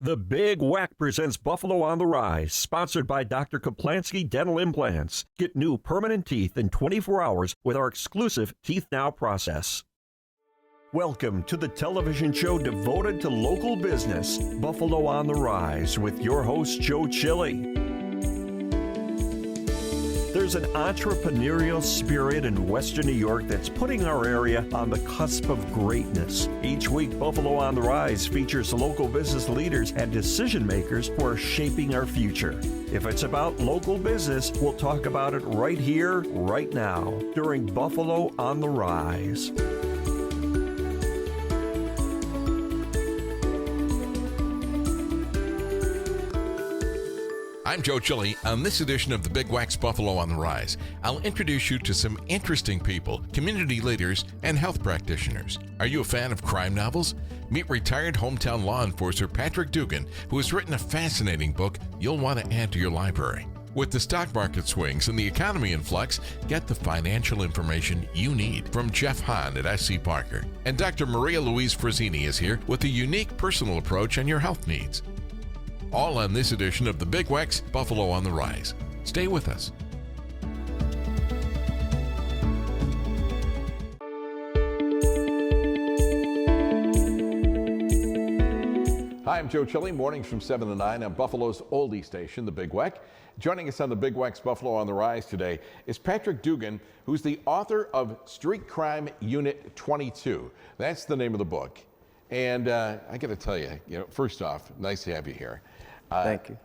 The Big WECK presents Buffalo on the Rise, sponsored by Dr. Kaplansky Dental Implants. Get new permanent teeth in 24 hours with our exclusive Teeth Now process. Welcome to the television show devoted to local business, Buffalo on the Rise, with your host, Joe Chili. There's an entrepreneurial spirit in Western New York that's putting our area on the cusp of greatness. Each week, Buffalo on the Rise features local business leaders and decision makers who are shaping our future. If it's about local business, we'll talk about it right here, right now, during Buffalo on the Rise. I'm Joe Chili. On this edition of the Big WECK's Buffalo on the Rise, I'll introduce you to some interesting people, community leaders, and health practitioners. Are you a fan of crime novels? Meet retired hometown law enforcer Patrick Dugan, who has written a fascinating book you'll want to add to your library. With the stock market swings and the economy in flux, get the financial information you need from Jeff Hahn at SC Parker. And Doctor Maria Louise Frosini is here with a unique personal approach on your health needs. All on this edition of the Big WECK's Buffalo on the Rise. Stay with us. Hi, I'm Joe Chili. Mornings from 7 to 9 on Buffalo's oldie station, the Big WECK. Joining us on the Big WECK's Buffalo on the Rise today is Patrick Dugan, who's the author of Street Crime Unit 22. That's the name of the book. And I got to tell you, first off, nice to have you here. Thank you.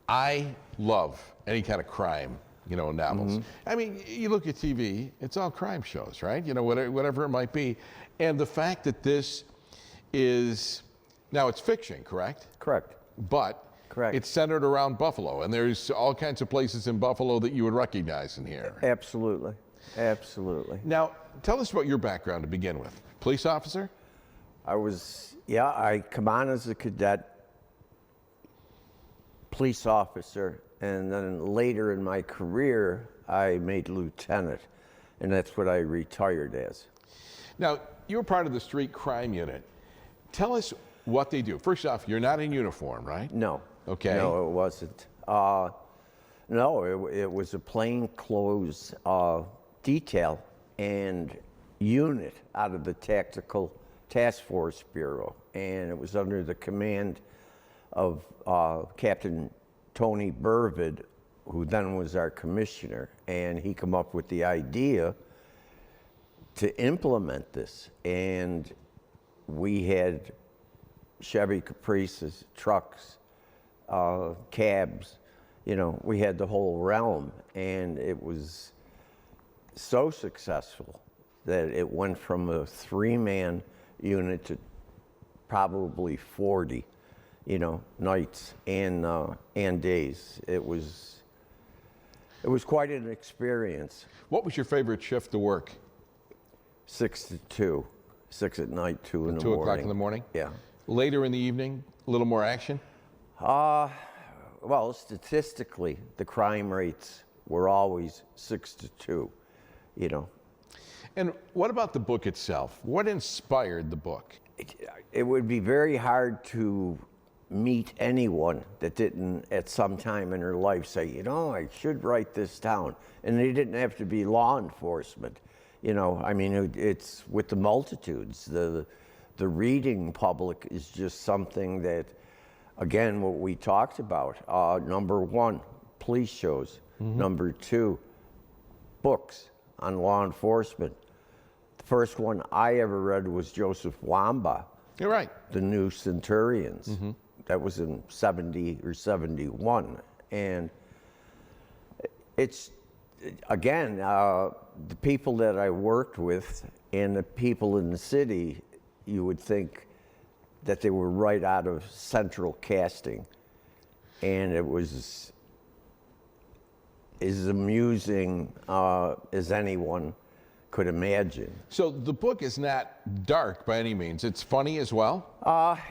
I love any kind of crime, novels. Mm-hmm. I mean, you look at TV, it's all crime shows, right? Whatever it might be. And the fact that this is, now it's fiction, correct? Correct. But correct. It's centered around Buffalo, and there's all kinds of places in Buffalo that you would recognize in here. Absolutely. Absolutely. Now, tell us about your background to begin with. Police officer? I come on as a cadet police officer, and then later in my career, I made lieutenant, and that's what I retired as. Now, you were part of the street crime unit. Tell us what they do. First off, you're not in uniform, right? No. Okay. No, it wasn't. It was a plainclothes detail and unit out of the Tactical Task Force Bureau, and it was under the command of Captain Tony Burvid, who then was our commissioner, and he came up with the idea to implement this. And we had Chevy Caprices, trucks, cabs, we had the whole realm, and it was so successful that it went from a 3-man unit to probably 40, nights and days. It was quite an experience. What was your favorite shift to work? 6 to 2, 6 at night, 2 in the morning. 2 o'clock in the morning? Yeah. Later in the evening, a little more action? Well, statistically, the crime rates were always 6 to 2, And what about the book itself? What inspired the book? It would be very hard to meet anyone that didn't at some time in their life say, I should write this down. And they didn't have to be law enforcement. It's with the multitudes. The reading public is just something that, again, what we talked about. Number 1, police shows. Mm-hmm. Number 2, books on law enforcement. The first one I ever read was Joseph Wamba. You're right. The New Centurions. Mm-hmm. That was in 70 or 71. And it's, again, the people that I worked with and the people in the city, you would think that they were right out of central casting. And it was as amusing as anyone could imagine. So the book is not dark by any means. It's funny as well?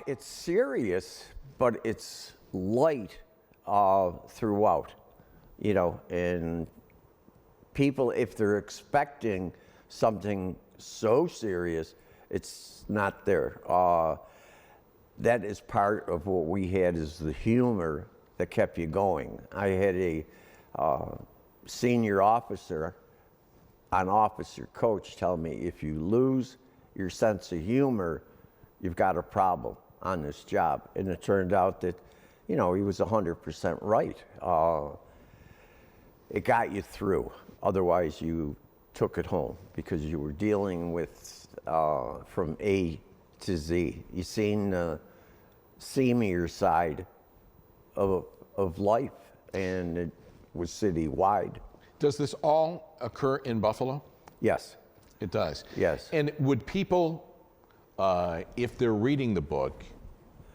It's serious, but it's light throughout, and people, if they're expecting something so serious, it's not there. that is part of what we had, is the humor that kept you going. I had a senior officer, an officer coach, tell me, if you lose your sense of humor, you've got a problem on this job. And it turned out that, he was 100% right. It got you through. Otherwise, you took it home because you were dealing with from A to Z. You seen the seamier side of life, and it was citywide. Does this all occur in Buffalo? Yes. It does? Yes. And would people, if they're reading the book,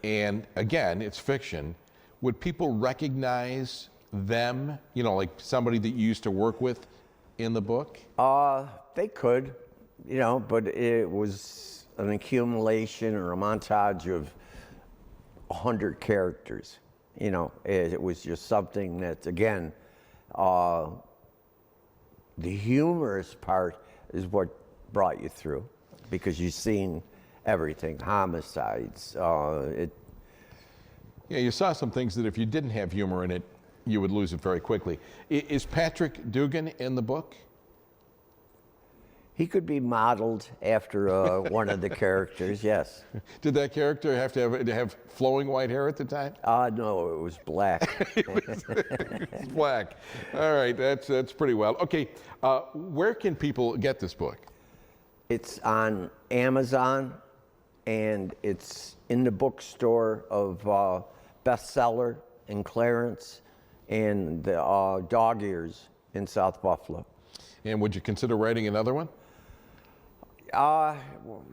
and again, it's fiction, would people recognize them, like somebody that you used to work with in the book? They could, but it was an accumulation or a montage of 100 characters. It was just something that, again, the humorous part is what brought you through, because you've seen everything, homicides. Yeah, you saw some things that if you didn't have humor in it, you would lose it very quickly. Is Patrick Dugan in the book? He could be modeled after one of the characters, yes. Did that character have to have flowing white hair at the time? No, it was black. It's black. All right, that's pretty well. Okay, where can people get this book? It's on Amazon, and it's in the bookstore of Bestseller in Clarence and the Dog Ears in South Buffalo. And would you consider writing another one?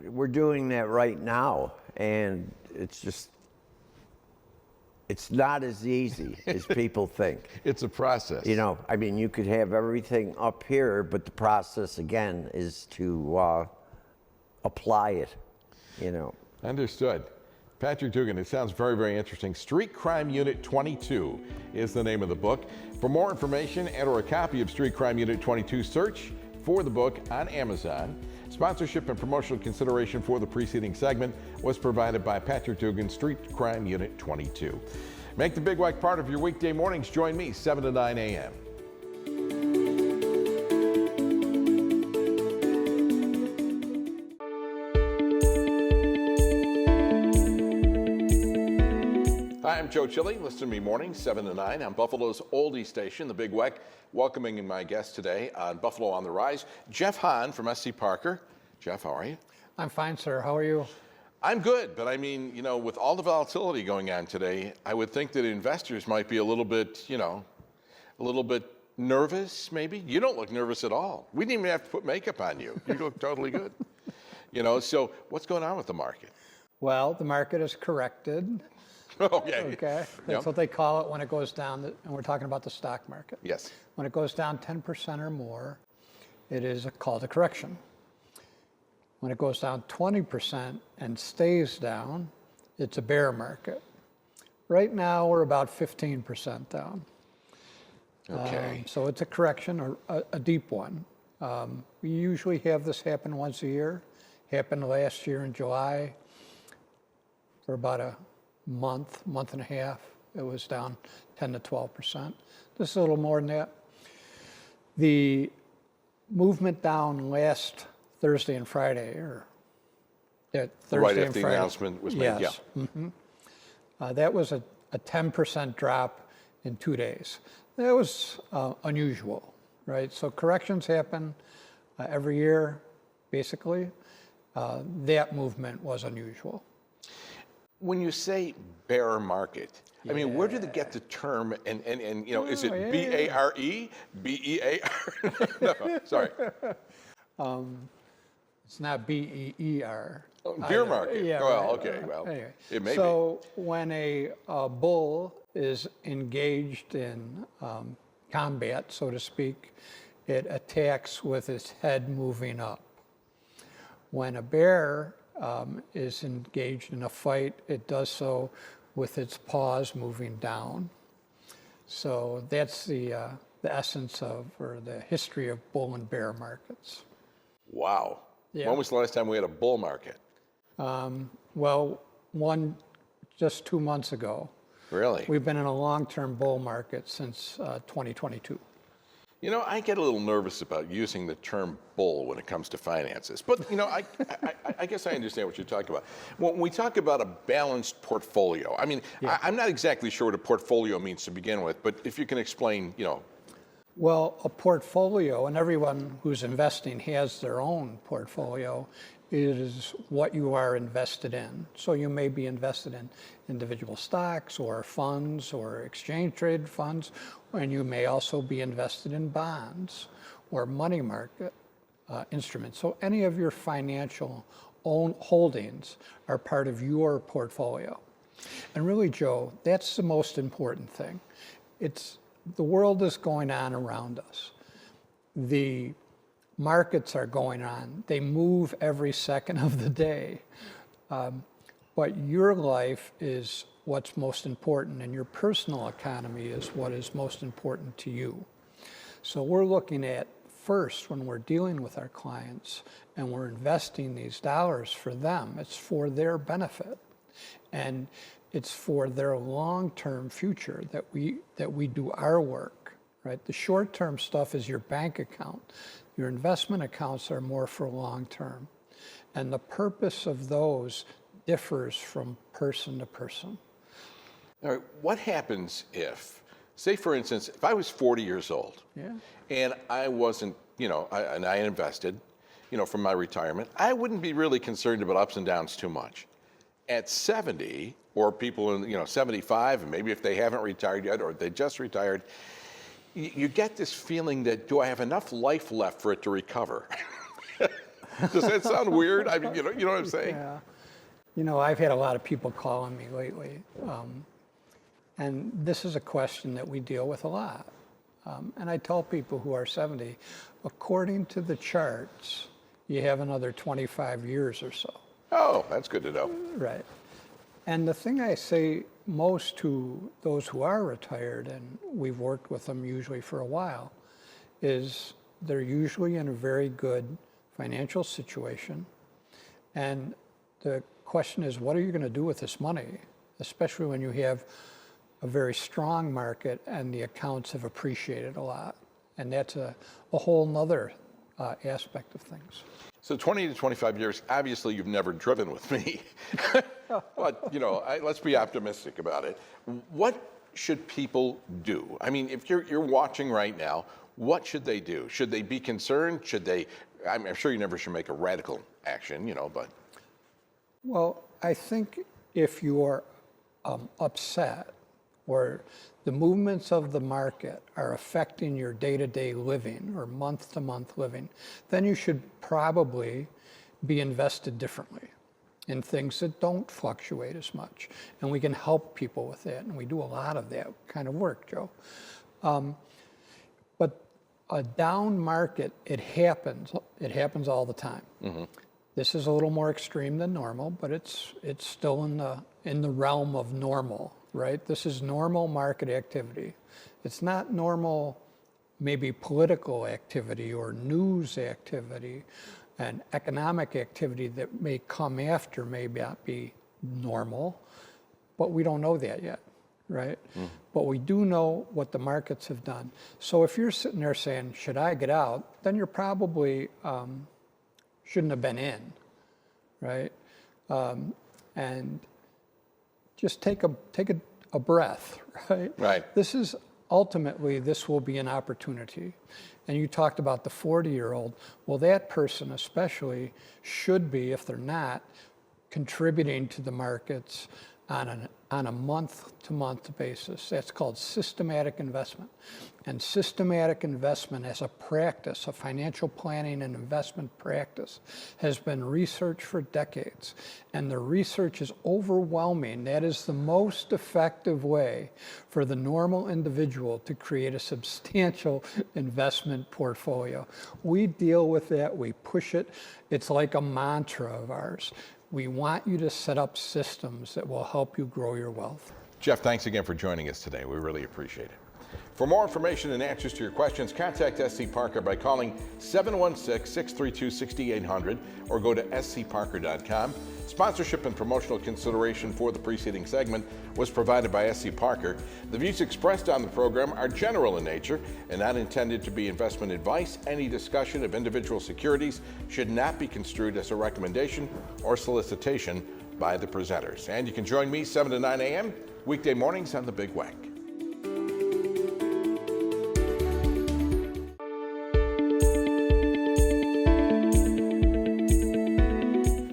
We're doing that right now, and it's not as easy as people think. It's a process. You could have everything up here, but the process, again, is to apply it, Understood. Patrick Dugan, it sounds very, very interesting. Street Crime Unit 22 is the name of the book. For more information and or a copy of Street Crime Unit 22, search for the book on Amazon. Sponsorship and promotional consideration for the preceding segment was provided by Patrick Dugan, Street Crime Unit 22. Make the Big WECK part of your weekday mornings. Join me 7 to 9 a.m. Hi, I'm Joe Chili. Listen to me mornings 7 to 9 on Buffalo's oldie station, the Big WECK. Welcoming my guest today on Buffalo on the Rise, Jeff Hahn from SC Parker. Jeff, how are you? I'm fine, sir. How are you? I'm good, but with all the volatility going on today, I would think that investors might be a little bit nervous, maybe. You don't look nervous at all. We didn't even have to put makeup on you. You look totally good. So what's going on with the market? Well, the market is corrected. Okay. That's what they call it when it goes down, and we're talking about the stock market. Yes. When it goes down 10% or more, it is called a correction. When it goes down 20% and stays down, it's a bear market. Right now, we're about 15% down. Okay. So it's a correction, or a deep one. We usually have this happen once a year. Happened last year in July for about a month and a half. It was down 10 to 12%. This is a little more than that. The movement down last Thursday and Friday, Thursday right and after the Friday. announcement was made, yes. Yeah. Mm-hmm. That was a 10% drop in 2 days. That was unusual, right? So corrections happen every year, basically. That movement was unusual. When you say bear market, where did they get the term? And is it B-A-R-E? B-E-A-R? No, sorry. It's not B-E-E-R. Beer market. Yeah, well, right. okay. Well, anyway. it may So when a bull is engaged in combat, so to speak, it attacks with its head moving up. When a bear is engaged in a fight, it does so with its paws moving down. So that's the essence of, or the history of bull and bear markets. Wow. Yeah. When was the last time we had a bull market? Well, one just 2 months ago. Really? We've been in a long-term bull market since 2022. You know, I get a little nervous about using the term bull when it comes to finances. But, you know, I guess I understand what you're talking about. When we talk about a balanced portfolio, I mean, I'm not exactly sure what a portfolio means to begin with, but if you can explain, you know. Well, a portfolio, and everyone who's investing has their own portfolio, is what you are invested in. So you may be invested in individual stocks or funds or exchange traded funds, and you may also be invested in bonds or money market instruments. So any of your financial own holdings are part of your portfolio. And really, Joe, that's the most important thing. The world is going on around us. The markets are going on. They move every second of the day. But your life is what's most important, and your personal economy is what is most important to you. So we're looking at first, when we're dealing with our clients and we're investing these dollars for them, it's for their benefit. And it's for their long-term future that we do our work, right? The short-term stuff is your bank account. Your investment accounts are more for long-term. And the purpose of those differs from person to person. All right, what happens if, say for instance, if I was 40 years old and I wasn't, you know, and I invested, you know, from my retirement, I wouldn't be really concerned about ups and downs too much. At 70, or people in, you know, 75, and maybe if they haven't retired yet or they just retired, you get this feeling that, do I have enough life left for it to recover? Does that sound weird? I mean, you know what I'm saying? Yeah. You know, I've had a lot of people calling me lately, and this is a question that we deal with a lot. And I tell people who are 70, according to the charts, you have another 25 years or so. Oh, that's good to know. Right. And the thing I say most to those who are retired, and we've worked with them usually for a while, is they're usually in a very good financial situation. And the question is, what are you going to do with this money, especially when you have a very strong market and the accounts have appreciated a lot? And that's a whole nother aspect of things. So 20 to 25 years, obviously you've never driven with me, but you know, let's be optimistic about it. What should people do? I mean, if you're watching right now, what should they do? Should they be concerned? Should they, I'm sure you never should make a radical action, you know, but. Well, I think if you are upset or the movements of the market are affecting your day-to-day living or month-to-month living, then you should probably be invested differently in things that don't fluctuate as much. And we can help people with that, and we do a lot of that kind of work, Joe. But a down market, it happens all the time. Mm-hmm. This is a little more extreme than normal, but it's still in the realm of normal. Right? This is normal market activity. It's not normal, maybe political activity or news activity, and economic activity that may come after may not be normal, but we don't know that yet, right? Mm. But we do know what the markets have done. So if you're sitting there saying, should I get out? Then you're probably shouldn't have been in, right? And just take a breath, right? Right. This will be an opportunity. And you talked about the 40-year-old. Well, that person especially should be, if they're not, contributing to the markets on a month-to-month basis. That's called systematic investment. And systematic investment as a practice, a financial planning and investment practice, has been researched for decades. And the research is overwhelming. That is the most effective way for the normal individual to create a substantial investment portfolio. We deal with that, we push it. It's like a mantra of ours. We want you to set up systems that will help you grow your wealth. Jeff, thanks again for joining us today. We really appreciate it. For more information and answers to your questions, contact SC Parker by calling 716-632-6800 or go to scparker.com. Sponsorship and promotional consideration for the preceding segment was provided by SC Parker. The views expressed on the program are general in nature and not intended to be investment advice. Any discussion of individual securities should not be construed as a recommendation or solicitation by the presenters. And you can join me 7 to 9 a.m. weekday mornings on the Big WECK.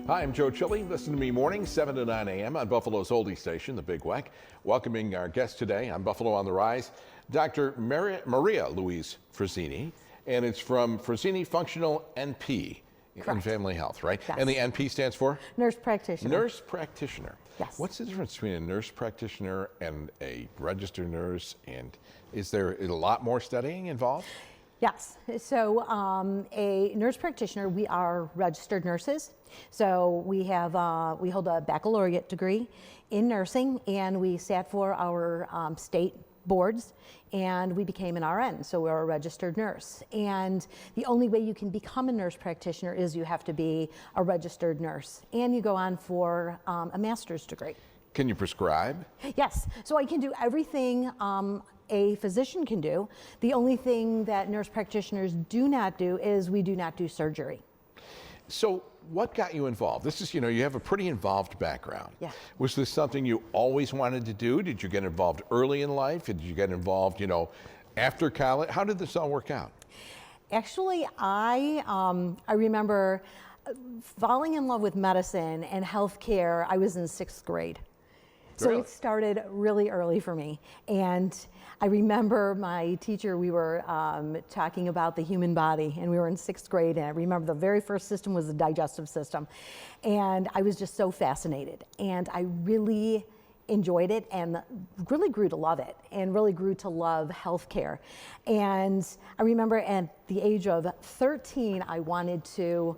Hi, I'm Joe Chili. Listen to me mornings, 7 to 9 a.m. on Buffalo's oldie station, the Big WECK. Welcoming our guest today on Buffalo on the Rise, Doctor Maria Louise Frosini, and it's from Frosini Functional NP in Family Health, right? Yes. And the NP stands for? Nurse practitioner. Nurse practitioner. Yes. What's the difference between a nurse practitioner and a registered nurse? And is there a lot more studying involved? Yes. So a nurse practitioner, we are registered nurses. So we have we hold a baccalaureate degree in nursing, and we sat for our state boards, and we became an RN. So we're a registered nurse. And the only way you can become a nurse practitioner is you have to be a registered nurse, and you go on for a master's degree. Can you prescribe? Yes. So I can do everything a physician can do. The only thing that nurse practitioners do not do is we do not do surgery. So what got you involved? This is, you have a pretty involved background. Yeah. Was this something you always wanted to do? Did you get involved early in life? Did you get involved, after college? How did this all work out? Actually, I remember falling in love with medicine and healthcare. I was in 6th grade. So Really? it started really early for me. And I remember my teacher, we were talking about the human body, and we were in 6th grade, and I remember the very first system was the digestive system. And I was just so fascinated, and I really enjoyed it and really grew to love it, and really grew to love healthcare. And I remember at the age of 13, I wanted to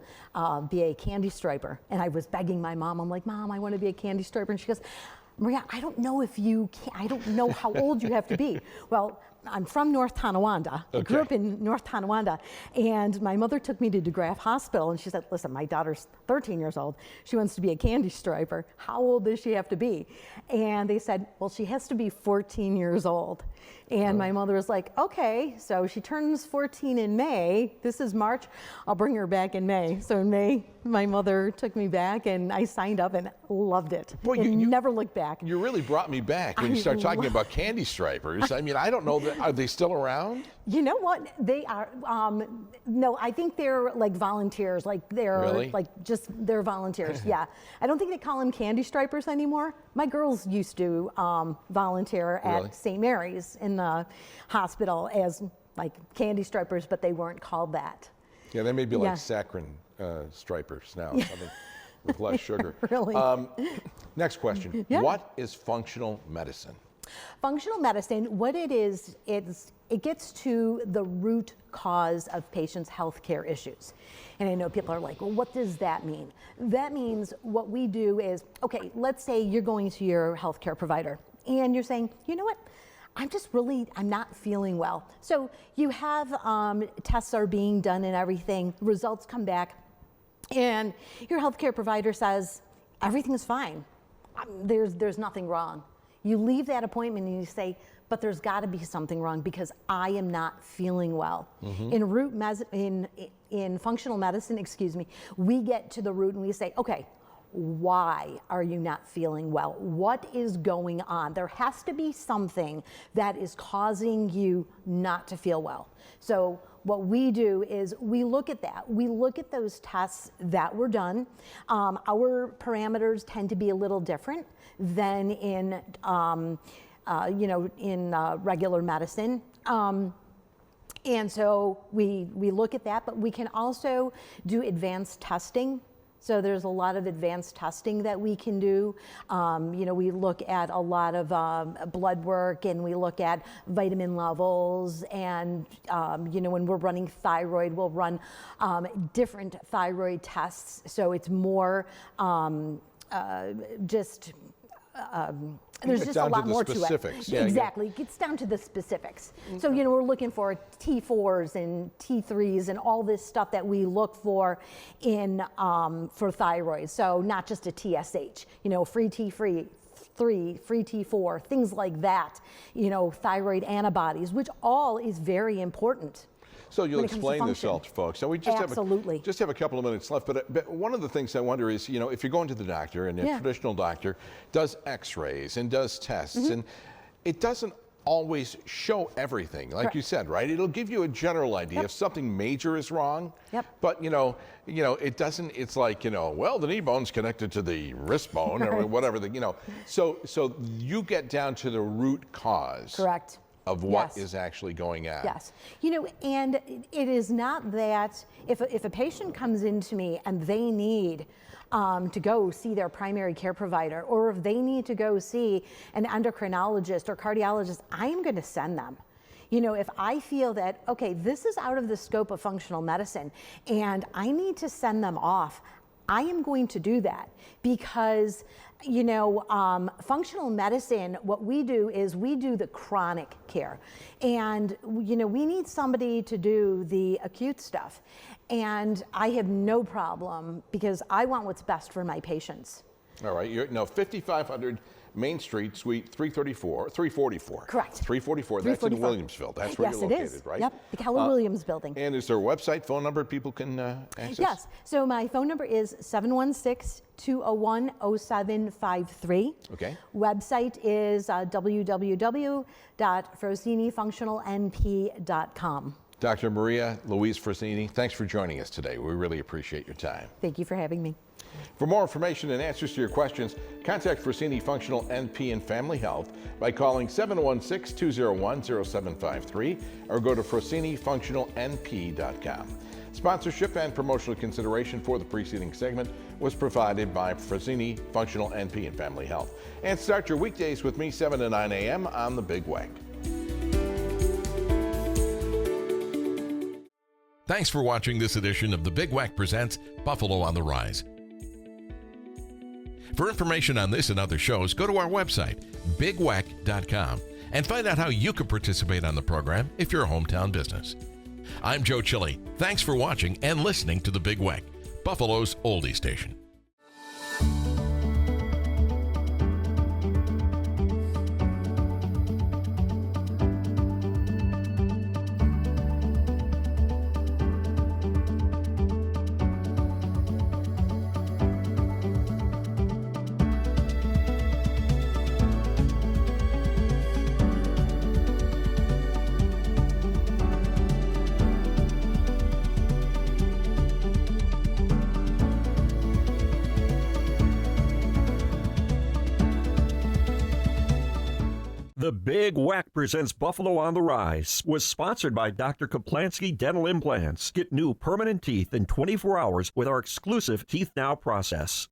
be a candy striper, and I was begging my mom. I'm like, Mom, I want to be a candy striper. And she goes, Maria, I don't know if you can, I don't know how old you have to be. Well, I'm from North Tonawanda. I grew up in North Tonawanda, and my mother took me to DeGraff Hospital, and she said, listen, my daughter's 13 years old. She wants to be a candy striper. How old does she have to be? And they said, well, she has to be 14 years old. And my mother was like, okay, so she turns 14 in May. This is March. I'll bring her back in May. So in May, my mother took me back, and I signed up and loved it. Boy, and you never looked back. You really brought me back when you start talking about candy stripers. I mean, I don't know, are they still around? You know what? They are, no, I think they're like volunteers, like they're Really? they're volunteers, yeah. I don't think they call them candy stripers anymore. My girls used to volunteer Really? at St. Mary's in the hospital as like candy stripers, but they weren't called that. Yeah, they may be Yeah. like saccharin stripers now, something with less sugar. Really? Next question. Yeah. What is functional medicine? Functional medicine, what it is it gets to the root cause of patients' healthcare issues. And I know people are like, well, what does that mean? That means what we do is, okay, let's say you're going to your healthcare provider and you're saying, you know what? I'm not feeling well. So you have tests are being done and everything, results come back, and your healthcare provider says, everything's fine. There's nothing wrong. You leave that appointment and you say, but there's got to be something wrong because I am not feeling well. In functional medicine, we get to the root and we say, okay, why are you not feeling well? What is going on? There has to be something that is causing you not to feel well. So what we do is we look at that. We look at those tests that were done. Our parameters tend to be a little different than in, regular medicine. And so we look at that, but we can also do advanced testing. So there's a lot of advanced testing that we can do. We look at a lot of blood work, and we look at vitamin levels, and when we're running thyroid, we'll run different thyroid tests. So it's more There's Get just down a lot to the more specifics. to it. Exactly. It gets down to the specifics. So, we're looking for T4s and T3s and all this stuff that we look for in for thyroid. So not just a TSH, free T3, free T4, things like that, thyroid antibodies, which all is very important. So you'll explain this all to folks. So we just have a couple of minutes left. But one of the things I wonder is, if you're going to the doctor and a traditional doctor does X-rays and does tests, and it doesn't always show everything, like you said, right? It'll give you a general idea if something major is wrong. But it doesn't. It's like well, the knee bone's connected to the wrist bone or whatever. So you get down to the root cause. Correct. Of what is actually going on. Yes. And it is not that if a patient comes into me and they need to go see their primary care provider, or if they need to go see an endocrinologist or cardiologist, I'm going to send them. If I feel that, okay, this is out of the scope of functional medicine and I need to send them off, I am going to do that because functional medicine, what we do is we do the chronic care. And, we need somebody to do the acute stuff. And I have no problem because I want what's best for my patients. All right. 5500 Main Street, Suite 344. Correct. 344. That's in Williamsville. That's where you're located, it is. right? Yep, the Keller Williams building. And is there a website, phone number people can access? Yes. So my phone number is 716-201-0753. Okay. Website is www.frosinifunctionalnp.com. Dr. Maria Louise Frosini, thanks for joining us today. We really appreciate your time. Thank you for having me. For more information and answers to your questions, contact Frosini Functional NP and Family Health by calling 716-201-0753 or go to FrosiniFunctionalNP.com. Sponsorship and promotional consideration for the preceding segment was provided by Frosini Functional NP and Family Health. And start your weekdays with me 7 to 9 a.m. on the Big WECK. Thanks for watching this edition of the Big WECK Presents Buffalo on the Rise. For information on this and other shows, go to our website, bigweck.com, and find out how you can participate on the program if you're a hometown business. I'm Joe Chili. Thanks for watching and listening to the Big WECK, Buffalo's oldie station. The Big WECK Presents Buffalo on the Rise was sponsored by Dr. Kaplansky Dental Implants. Get new permanent teeth in 24 hours with our exclusive Teeth Now process.